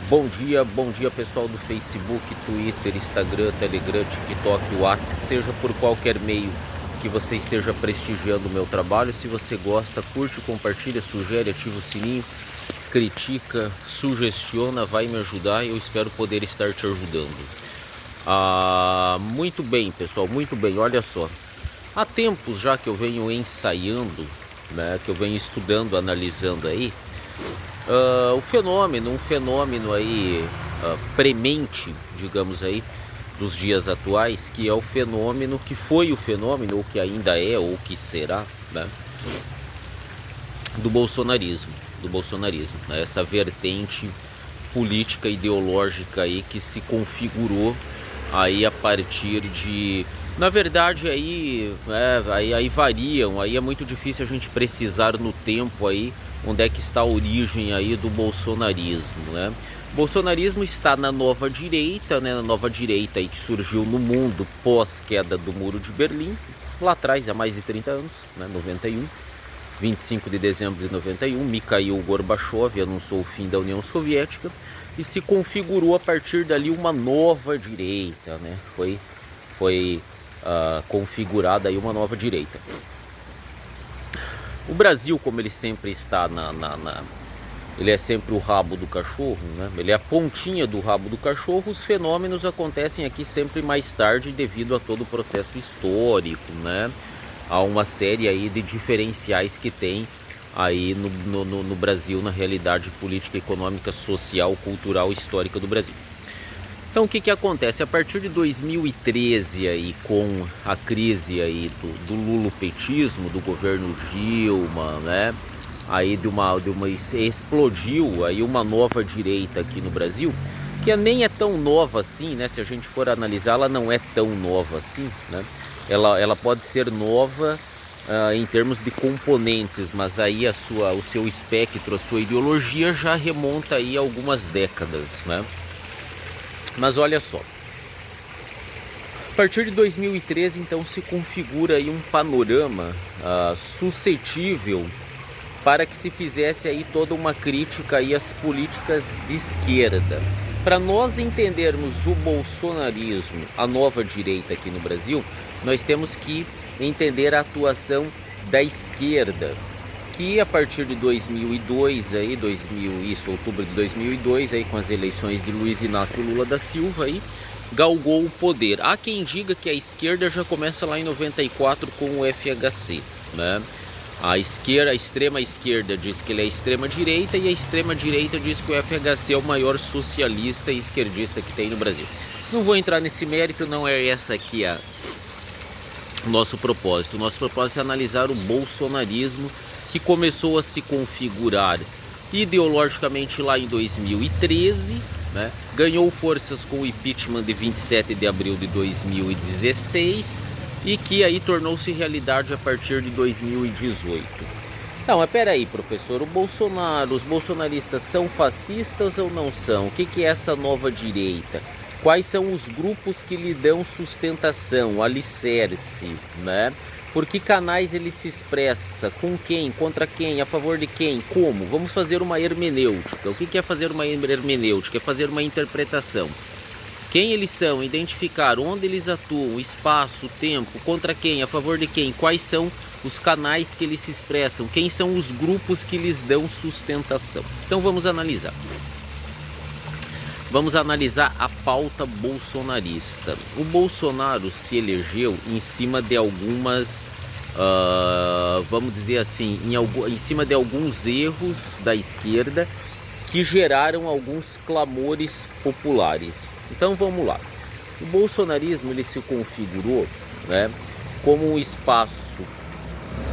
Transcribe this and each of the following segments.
Bom dia pessoal do Facebook, Twitter, Instagram, Telegram, TikTok, WhatsApp, seja por qualquer meio que você esteja prestigiando o meu trabalho. Se você gosta, curte, compartilha, sugere, ativa o sininho, critica, sugestiona, vai me ajudar e eu espero poder estar te ajudando. Muito bem pessoal, muito bem, olha só. Há tempos já que eu venho ensaiando, né, que eu venho estudando, analisando aí, um fenômeno aí premente, digamos aí, dos dias atuais, que é o fenômeno, que foi o fenômeno, ou que ainda é, ou que será, né, do bolsonarismo, né, essa vertente política ideológica aí que se configurou aí a partir de, na verdade aí variam, aí é muito difícil a gente precisar no tempo aí onde é que está a origem aí do bolsonarismo, né? O bolsonarismo está na nova direita, né? Na nova direita aí que surgiu no mundo pós queda do Muro de Berlim, lá atrás, há mais de 30 anos, né? 91, 25 de dezembro de 91, Mikhail Gorbachev anunciou o fim da União Soviética e se configurou a partir dali uma nova direita, né? Foi configurada aí uma nova direita. O Brasil, como ele sempre está ele é sempre o rabo do cachorro, né? Ele é a pontinha do rabo do cachorro. Os fenômenos acontecem aqui sempre mais tarde devido a todo o processo histórico, né? Há uma série aí de diferenciais que tem aí no Brasil, na realidade política, econômica, social, cultural, histórica do Brasil. Então o que acontece? A partir de 2013 aí, com a crise aí do lulopetismo, do governo Dilma, né? Aí explodiu aí uma nova direita aqui no Brasil, que nem é tão nova assim, né? Se a gente for analisar, ela não é tão nova assim, né? Ela pode ser nova em termos de componentes, mas aí o seu espectro, a sua ideologia já remonta aí a algumas décadas, né? Mas olha só, a partir de 2013 então se configura aí um panorama suscetível para que se fizesse aí toda uma crítica aí às políticas de esquerda. Para nós entendermos o bolsonarismo, a nova direita aqui no Brasil, nós temos que entender a atuação da esquerda, que a partir de 2002, outubro de 2002, aí, com as eleições de Luiz Inácio Lula da Silva, aí, galgou o poder. Há quem diga que a esquerda já começa lá em 94 com o FHC, né? A extrema esquerda diz que ele é extrema direita e a extrema direita diz que o FHC é o maior socialista e esquerdista que tem no Brasil. Não vou entrar nesse mérito, não é essa aqui o nosso propósito. O nosso propósito é analisar o bolsonarismo, que começou a se configurar ideologicamente lá em 2013, né? Ganhou forças com o impeachment de 27 de abril de 2016 e que aí tornou-se realidade a partir de 2018. Não, mas peraí, professor, os bolsonaristas são fascistas ou não são? O que é essa nova direita? Quais são os grupos que lhe dão sustentação, alicerce, né? Por que canais ele se expressa? Com quem? Contra quem? A favor de quem? Como? Vamos fazer uma hermenêutica. O que é fazer uma hermenêutica? É fazer uma interpretação. Quem eles são? Identificar onde eles atuam, espaço, tempo, contra quem? A favor de quem? Quais são os canais que eles se expressam? Quem são os grupos que lhes dão sustentação? Então vamos analisar. Vamos analisar a pauta bolsonarista. O Bolsonaro se elegeu em cima de algumas, vamos dizer assim, em cima de alguns erros da esquerda que geraram alguns clamores populares. Então vamos lá. O bolsonarismo ele se configurou, né, como um espaço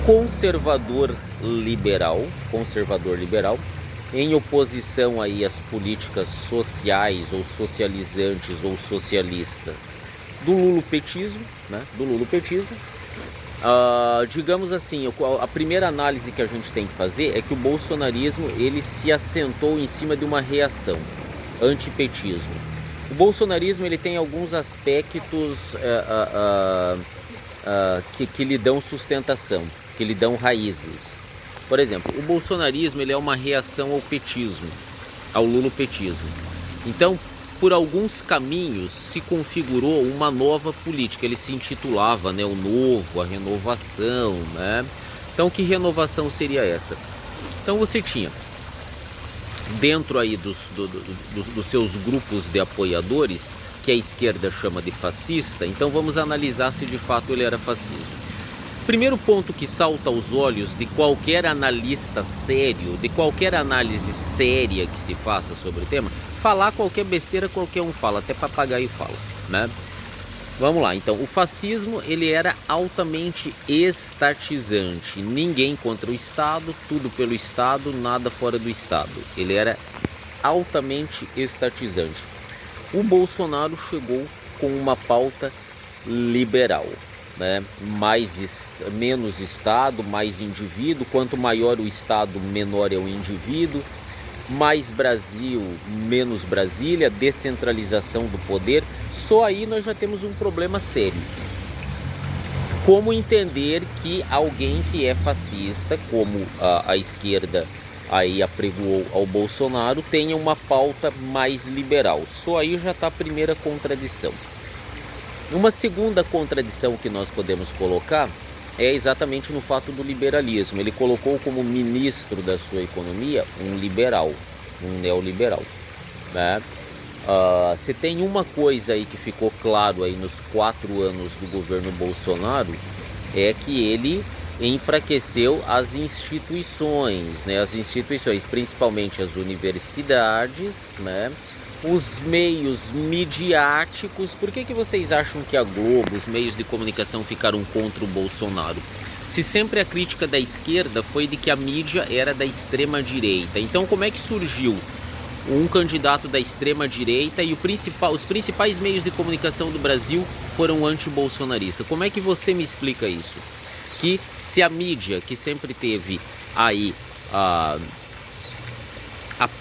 conservador liberal, em oposição aí às políticas sociais ou socializantes ou socialista do lulopetismo, né? Digamos assim, a primeira análise que a gente tem que fazer é que o bolsonarismo ele se assentou em cima de uma reação antipetismo. O bolsonarismo ele tem alguns aspectos que lhe dão sustentação, que lhe dão raízes. Por exemplo, o bolsonarismo ele é uma reação ao petismo, ao lulopetismo. Então, por alguns caminhos se configurou uma nova política. Ele se intitulava, né, o Novo, a Renovação, né? Então, que renovação seria essa? Então, você tinha dentro aí dos seus grupos de apoiadores, que a esquerda chama de fascista. Então, vamos analisar se de fato ele era fascismo. Primeiro ponto que salta aos olhos de qualquer analista sério, de qualquer análise séria que se faça sobre o tema, falar qualquer besteira qualquer um fala, até papagaio fala, né? Vamos lá, então, o fascismo ele era altamente estatizante, ninguém contra o Estado, tudo pelo Estado, nada fora do Estado. Ele era altamente estatizante. O Bolsonaro chegou com uma pauta liberal, né? Menos Estado, mais indivíduo. Quanto maior o Estado, menor é o indivíduo. Mais Brasil, menos Brasília, descentralização do poder. Só aí nós já temos um problema sério. Como entender que alguém que é fascista, como a esquerda aí apregoou ao Bolsonaro, tenha uma pauta mais liberal? Só aí já está a primeira contradição. Uma segunda contradição que nós podemos colocar é exatamente no fato do liberalismo. Ele colocou como ministro da sua economia um liberal, um neoliberal, né? Se tem uma coisa aí que ficou claro aí nos 4 anos do governo Bolsonaro, é que ele enfraqueceu as instituições, né? As instituições, principalmente as universidades, né? Os meios midiáticos. Por que vocês acham que a Globo, os meios de comunicação ficaram contra o Bolsonaro? Se sempre a crítica da esquerda foi de que a mídia era da extrema direita. Então como é que surgiu um candidato da extrema direita e os principais meios de comunicação do Brasil foram anti-bolsonaristas? Como é que você me explica isso? Que se a mídia, que sempre teve aí a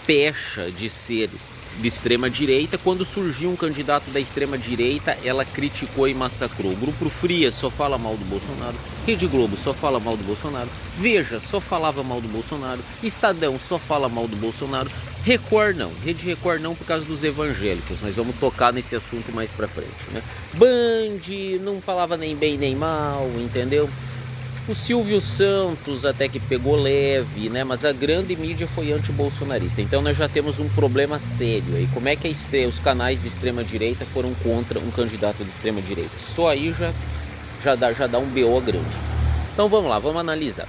pecha de ser de extrema direita, quando surgiu um candidato da extrema direita, ela criticou e massacrou. Grupo Fria só fala mal do Bolsonaro, Rede Globo só fala mal do Bolsonaro, Veja só falava mal do Bolsonaro, Estadão só fala mal do Bolsonaro, Record não, Rede Record não por causa dos evangélicos, nós vamos tocar nesse assunto mais pra frente, né? Band não falava nem bem nem mal, entendeu? O Silvio Santos até que pegou leve, né? Mas a grande mídia foi anti-bolsonarista. Então nós já temos um problema sério aí. Como é que os canais de extrema direita foram contra um candidato de extrema direita? Só aí já dá um BO grande. Então vamos lá, vamos analisar.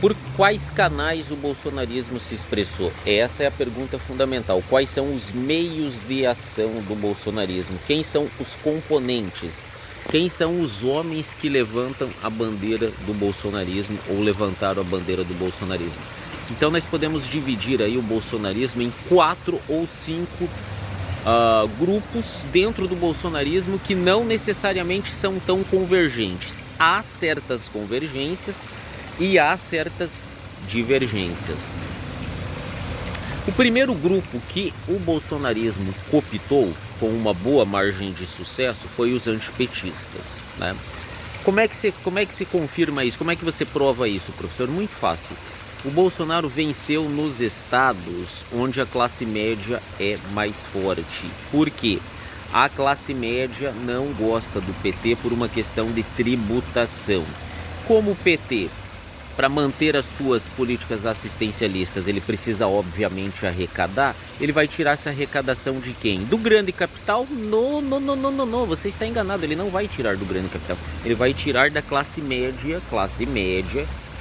Por quais canais o bolsonarismo se expressou? Essa é a pergunta fundamental. Quais são os meios de ação do bolsonarismo? Quem são os componentes? Quem são os homens que levantam a bandeira do bolsonarismo ou levantaram a bandeira do bolsonarismo? Então nós podemos dividir aí o bolsonarismo em 4 ou 5 grupos dentro do bolsonarismo que não necessariamente são tão convergentes. Há certas convergências e há certas divergências. O primeiro grupo que o bolsonarismo cooptou com uma boa margem de sucesso foi os antipetistas, né? Como é que se confirma isso? Como é que você prova isso, professor? Muito fácil. O Bolsonaro venceu nos estados onde a classe média é mais forte. Por quê? A classe média não gosta do PT por uma questão de tributação. Como o PT, para manter as suas políticas assistencialistas, ele precisa obviamente arrecadar, ele vai tirar essa arrecadação de quem? Do grande capital? Não, você está enganado, ele não vai tirar do grande capital, ele vai tirar da classe média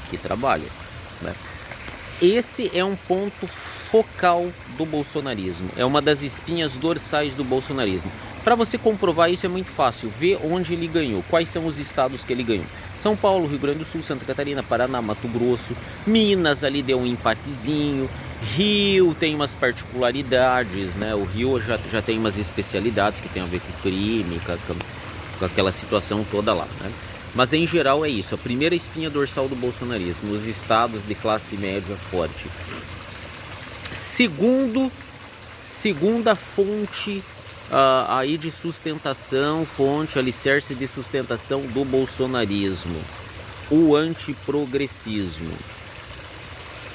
que trabalha, né? Esse é um ponto focal do bolsonarismo, é uma das espinhas dorsais do bolsonarismo. Para você comprovar isso é muito fácil, ver onde ele ganhou, quais são os estados que ele ganhou. São Paulo, Rio Grande do Sul, Santa Catarina, Paraná, Mato Grosso, Minas ali deu um empatezinho, Rio tem umas particularidades, né? O Rio já tem umas especialidades que tem a ver com crime, com aquela situação toda lá, né? Mas em geral é isso, a primeira espinha dorsal do bolsonarismo, os estados de classe média forte. Segunda fonte aí de sustentação, fonte, alicerce de sustentação do bolsonarismo, o antiprogressismo.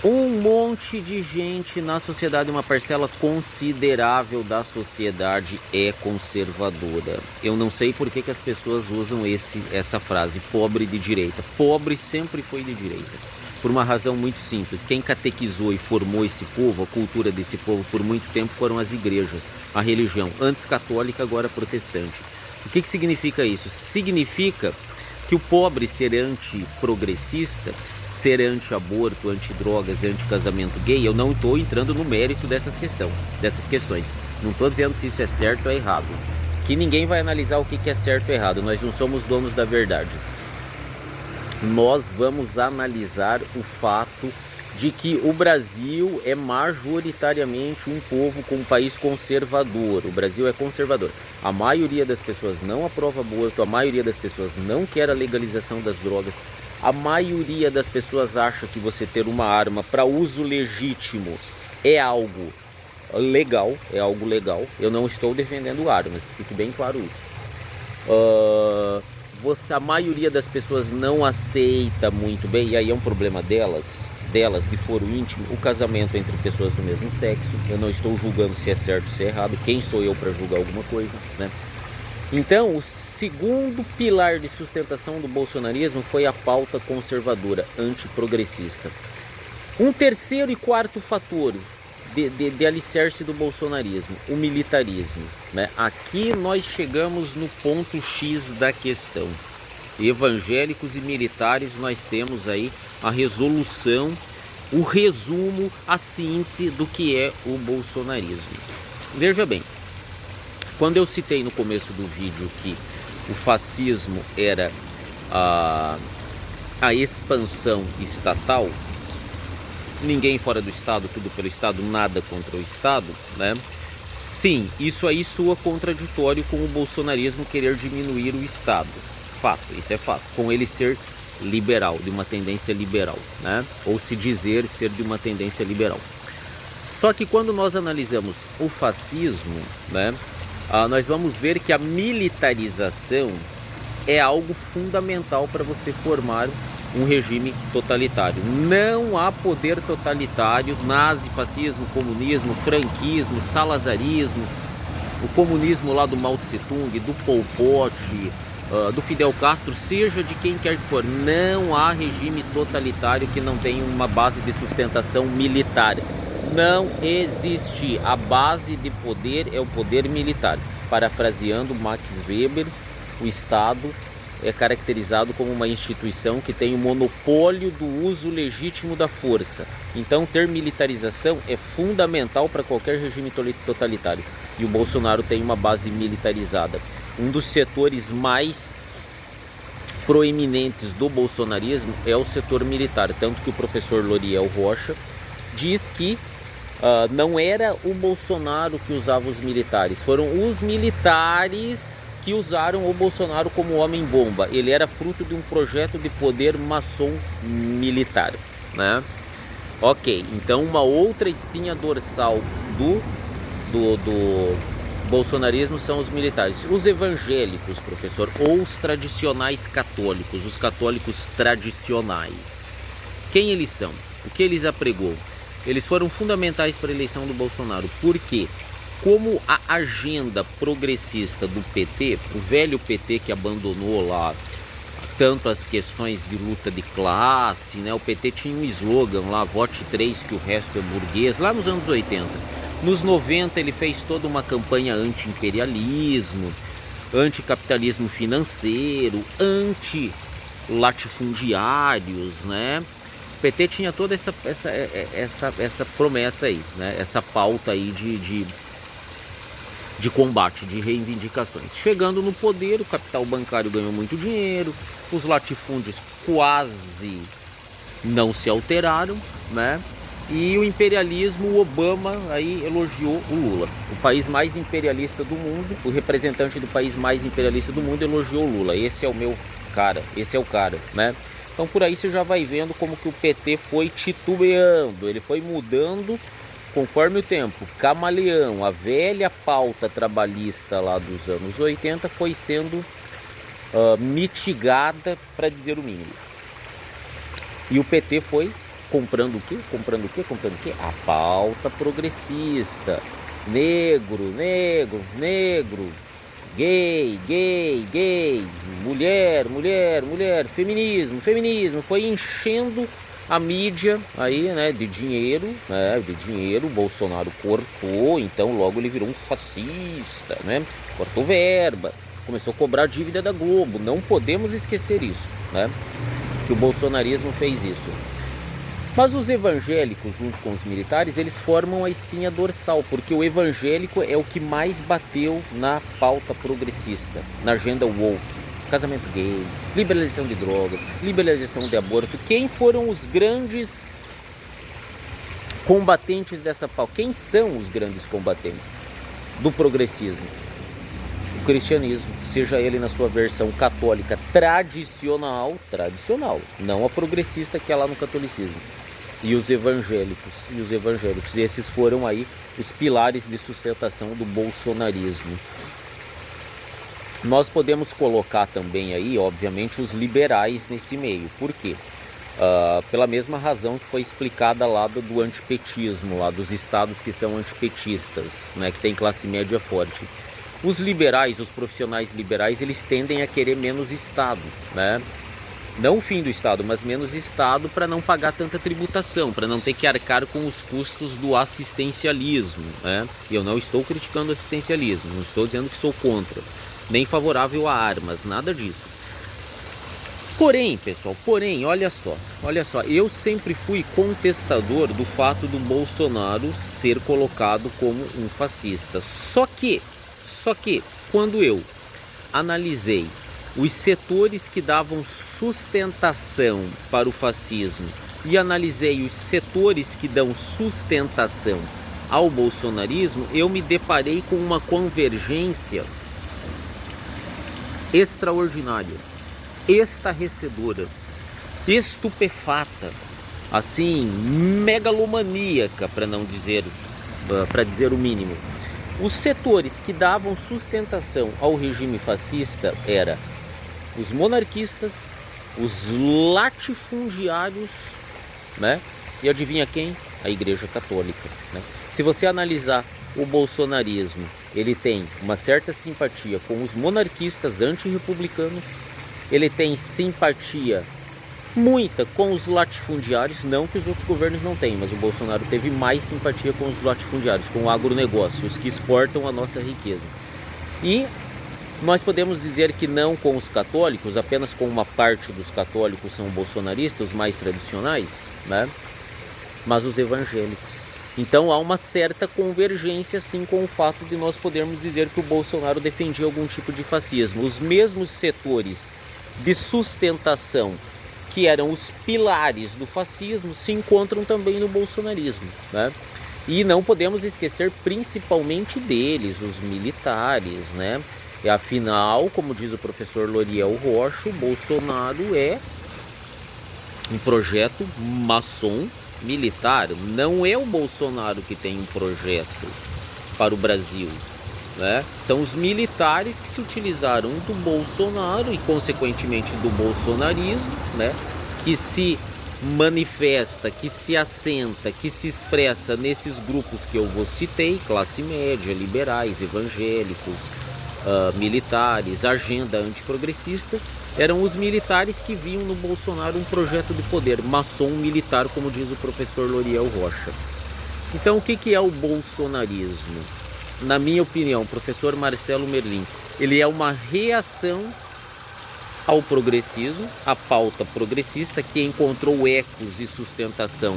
Um monte de gente na sociedade, uma parcela considerável da sociedade é conservadora. Eu não sei por que as pessoas usam essa frase, pobre de direita. Pobre sempre foi de direita. Por uma razão muito simples. Quem catequizou e formou esse povo, a cultura desse povo por muito tempo foram as igrejas, a religião, antes católica, agora protestante. O que significa isso? Significa que o pobre ser antiprogressista, ser anti-aborto, anti-drogas, anti-casamento gay, eu não estou entrando no mérito dessas questões. Não estou dizendo se isso é certo ou errado. Que ninguém vai analisar o que é certo ou errado. Nós não somos donos da verdade. Nós vamos analisar o fato de que o Brasil é majoritariamente um povo com um país conservador. O Brasil é conservador. A maioria das pessoas não aprova aborto, a maioria das pessoas não quer a legalização das drogas. A maioria das pessoas acha que você ter uma arma para uso legítimo é algo legal, Eu não estou defendendo armas, fique bem claro isso. A maioria das pessoas não aceita muito bem, e aí é um problema delas de foro íntimo, o casamento entre pessoas do mesmo sexo. Eu não estou julgando se é certo ou se é errado, quem sou eu para julgar alguma coisa, né? Então, o segundo pilar de sustentação do bolsonarismo foi a pauta conservadora, antiprogressista. Um terceiro e quarto fator de alicerce do bolsonarismo, o militarismo, né? Aqui nós chegamos no ponto X da questão. Evangélicos e militares, nós temos aí a resolução, o resumo, a síntese do que é o bolsonarismo. Veja bem, quando eu citei no começo do vídeo que o fascismo era a expansão estatal, ninguém fora do Estado, tudo pelo Estado, nada contra o Estado, né? Sim, isso aí soa contraditório com o bolsonarismo querer diminuir o Estado. Fato, isso é fato. Com ele ser liberal, de uma tendência liberal, né? Ou se dizer ser de uma tendência liberal. Só que quando nós analisamos o fascismo, né, nós vamos ver que a militarização é algo fundamental para você formar um regime totalitário. Não há poder totalitário, nazi, fascismo, comunismo, franquismo, salazarismo, o comunismo lá do Mao Tse Tung, do Pol Pot, do Fidel Castro, seja de quem quer que for. Não há regime totalitário que não tenha uma base de sustentação militar. Não existe. A base de poder é o poder militar. Parafraseando Max Weber, o Estado é caracterizado como uma instituição que tem o monopólio do uso legítimo da força. Então, ter militarização é fundamental para qualquer regime totalitário. E o Bolsonaro tem uma base militarizada. Um dos setores mais proeminentes do bolsonarismo é o setor militar. Tanto que o professor Loriel Rocha diz que não era o Bolsonaro que usava os militares, foram os militares que usaram o Bolsonaro como homem-bomba. Ele era fruto de um projeto de poder maçom militar, né? Ok, então uma outra espinha dorsal do bolsonarismo são os militares. Os evangélicos, professor, ou os tradicionais católicos, os católicos tradicionais. Quem eles são? O que eles apregou? Eles foram fundamentais para a eleição do Bolsonaro. Por quê? Como a agenda progressista do PT, o velho PT que abandonou lá tanto as questões de luta de classe, né? O PT tinha um slogan lá, vote 3 que o resto é burguês, lá nos anos 80. Nos 90 ele fez toda uma campanha anti-imperialismo, anti-capitalismo financeiro, anti-latifundiários, né? O PT tinha toda essa promessa aí, né? Essa pauta aí de combate, de reivindicações. Chegando no poder, o capital bancário ganhou muito dinheiro, os latifúndios quase não se alteraram, né? E o imperialismo, o Obama aí elogiou o Lula. O país mais imperialista do mundo, o representante do país mais imperialista do mundo elogiou o Lula. Esse é o meu cara, esse é o cara, né? Então por aí você já vai vendo como que o PT foi titubeando, ele foi mudando conforme o tempo, camaleão. A velha pauta trabalhista lá dos anos 80 foi sendo mitigada, para dizer o mínimo. E o PT foi comprando o quê? Comprando o quê? Comprando o quê? A pauta progressista. Negro, negro, negro. Gay, gay, gay. Mulher, mulher, mulher. Feminismo, feminismo. Foi enchendo a mídia aí, né, de dinheiro, né, de dinheiro. O Bolsonaro cortou, então logo ele virou um fascista, né? Cortou verba, começou a cobrar a dívida da Globo. Não podemos esquecer isso, né? Que o bolsonarismo fez isso. Mas os evangélicos, junto com os militares, eles formam a espinha dorsal, porque o evangélico é o que mais bateu na pauta progressista, na agenda woke. Casamento gay, liberalização de drogas, liberalização de aborto. Quem foram os grandes combatentes dessa pauta? Quem são os grandes combatentes do progressismo? O cristianismo, seja ele na sua versão católica tradicional, não a progressista que é lá no catolicismo. E os evangélicos, esses foram aí os pilares de sustentação do bolsonarismo. Nós podemos colocar também aí, obviamente, os liberais nesse meio. Por quê? Pela mesma razão que foi explicada lá do antipetismo, lá dos estados que são antipetistas, né, que tem classe média forte. Os liberais, os profissionais liberais, eles tendem a querer menos Estado, né? Não o fim do Estado, mas menos Estado para não pagar tanta tributação, para não ter que arcar com os custos do assistencialismo, né? E eu não estou criticando o assistencialismo, não estou dizendo que sou contra, nem favorável a armas, nada disso. Porém, pessoal, olha só, eu sempre fui contestador do fato do Bolsonaro ser colocado como um fascista. Só que, quando eu analisei os setores que davam sustentação para o fascismo e analisei os setores que dão sustentação ao bolsonarismo, eu me deparei com uma convergência extraordinária, estarrecedora, estupefata, assim, megalomaníaca, para dizer o mínimo. Os setores que davam sustentação ao regime fascista eram os monarquistas, os latifundiários, né? E adivinha quem? A Igreja Católica, né? Se você analisar o bolsonarismo, ele tem uma certa simpatia com os monarquistas antirrepublicanos, ele tem simpatia muita com os latifundiários, não que os outros governos não tenham, mas o Bolsonaro teve mais simpatia com os latifundiários, com o agronegócio, os que exportam a nossa riqueza. E nós podemos dizer que não com os católicos, apenas com uma parte dos católicos são bolsonaristas, os mais tradicionais, né? Mas os evangélicos. Então há uma certa convergência sim com o fato de nós podermos dizer que o Bolsonaro defendia algum tipo de fascismo. Os mesmos setores de sustentação que eram os pilares do fascismo se encontram também no bolsonarismo, né? E não podemos esquecer principalmente deles, os militares, né? E afinal, como diz o professor Loriel Rocha, o Bolsonaro é um projeto maçom militar. Não é o Bolsonaro que tem um projeto para o Brasil, né? São os militares que se utilizaram do Bolsonaro e consequentemente do bolsonarismo, né? Que se manifesta, que se assenta, que se expressa nesses grupos que eu vos citei, classe média, liberais, evangélicos, militares, agenda antiprogressista. Eram os militares que viam no Bolsonaro um projeto de poder, maçom militar, como diz o professor Loriel Rocha. Então o que é o bolsonarismo? Na minha opinião, professor Marcelo Merlin, ele é uma reação ao progressismo, à pauta progressista, que encontrou ecos e sustentação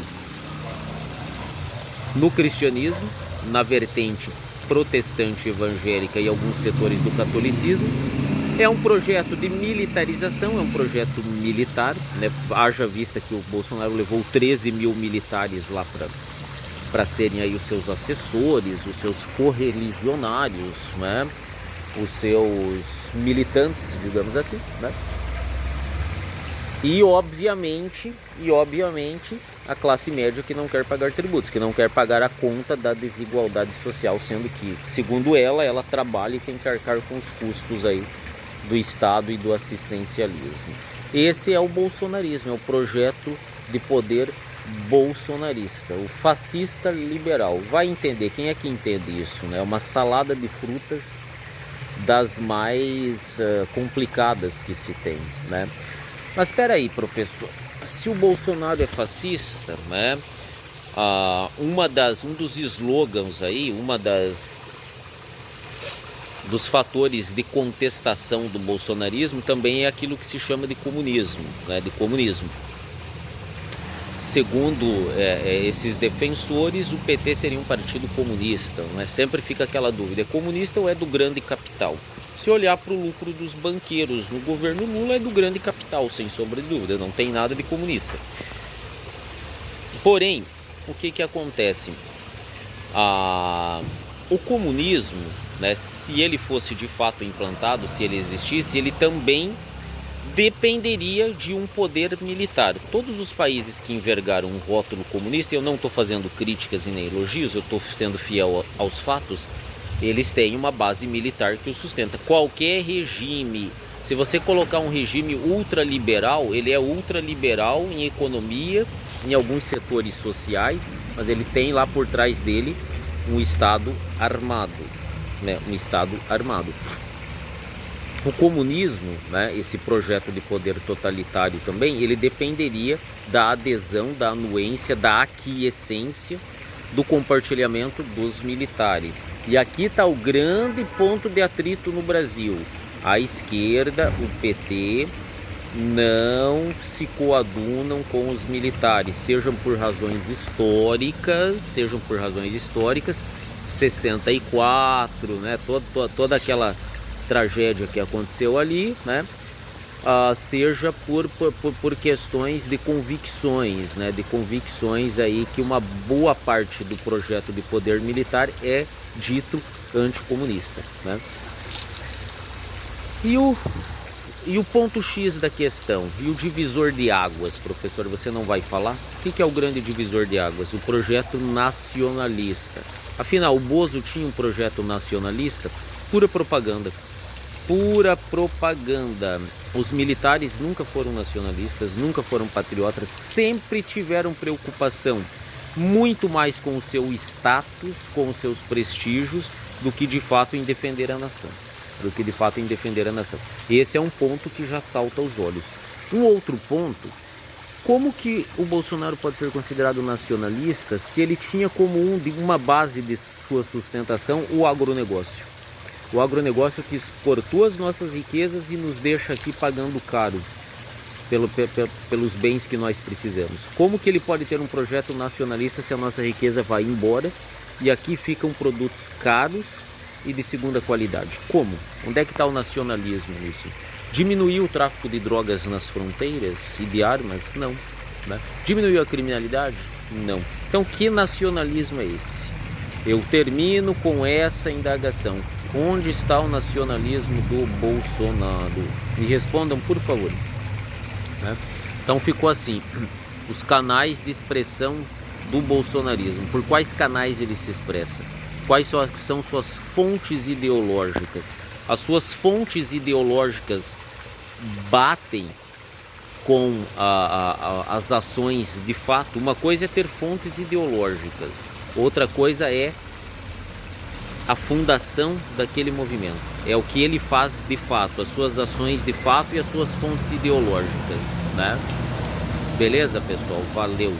no cristianismo, na vertente protestante evangélica e alguns setores do catolicismo. É um projeto de militarização, é um projeto militar, né? Haja vista que o Bolsonaro levou 13 mil militares lá para serem aí os seus assessores, os seus correligionários, né? Os seus militantes, digamos assim, né? E obviamente a classe média que não quer pagar tributos, que não quer pagar a conta da desigualdade social, sendo que, segundo ela trabalha e tem que arcar com os custos aí do Estado e do assistencialismo. Esse é o bolsonarismo, é o projeto de poder bolsonarista, o fascista liberal. Vai entender, quem é que entende isso, né? É uma salada de frutas das mais complicadas que se tem, né? Mas espera aí, professor, se o Bolsonaro é fascista, né? Um dos slogans aí, dos fatores de contestação do bolsonarismo também é aquilo que se chama de comunismo, né? De comunismo. Segundo esses defensores, o PT seria um partido comunista, né? Sempre fica aquela dúvida, é comunista ou é do grande capital? Se olhar para o lucro dos banqueiros no governo Lula, é do grande capital, sem sombra de dúvida, não tem nada de comunista. Porém, o que acontece? O comunismo, né, se ele fosse de fato implantado, se ele existisse, ele também dependeria de um poder militar. Todos os países que envergaram um rótulo comunista, eu não estou fazendo críticas e nem elogios, eu estou sendo fiel aos fatos, eles têm uma base militar que o sustenta. Qualquer regime, se você colocar um regime ultraliberal, ele é ultraliberal em economia, em alguns setores sociais, mas ele tem lá por trás dele um Estado armado, né? Um Estado armado. O comunismo, né, esse projeto de poder totalitário também, ele dependeria da adesão, da anuência, da aquiescência, do compartilhamento dos militares. E aqui está o grande ponto de atrito no Brasil. A esquerda, o PT, não se coadunam com os militares, sejam por razões históricas, 64, né, toda aquela tragédia que aconteceu ali, né? Seja por questões de convicções, né? De convicções aí que uma boa parte do projeto de poder militar é dito anticomunista, né? E o ponto X da questão, e o divisor de águas, professor, você não vai falar? O que é o grande divisor de águas? O projeto nacionalista. Afinal, o Bozo tinha um projeto nacionalista? Pura propaganda. Pura propaganda. Os militares nunca foram nacionalistas, nunca foram patriotas, sempre tiveram preocupação muito mais com o seu status, com os seus prestígios, do que de fato em defender a nação. Esse é um ponto que já salta aos olhos. Um outro ponto, como que o Bolsonaro pode ser considerado nacionalista se ele tinha como uma base de sua sustentação o agronegócio? O agronegócio que exportou as nossas riquezas e nos deixa aqui pagando caro pelos bens que nós precisamos. Como que ele pode ter um projeto nacionalista se a nossa riqueza vai embora e aqui ficam produtos caros e de segunda qualidade? Como? Onde é que está o nacionalismo nisso? Diminuiu o tráfico de drogas nas fronteiras e de armas? Não. Né? Diminuiu a criminalidade? Não. Então que nacionalismo é esse? Eu termino com essa indagação. Onde está o nacionalismo do Bolsonaro? Me respondam, por favor. Né? Então ficou assim, os canais de expressão do bolsonarismo. Por quais canais ele se expressa? Quais são suas fontes ideológicas? As suas fontes ideológicas batem com as ações de fato. Uma coisa é ter fontes ideológicas, outra coisa é a fundação daquele movimento. É o que ele faz de fato, as suas ações de fato e as suas fontes ideológicas, né? Beleza, pessoal? Valeu!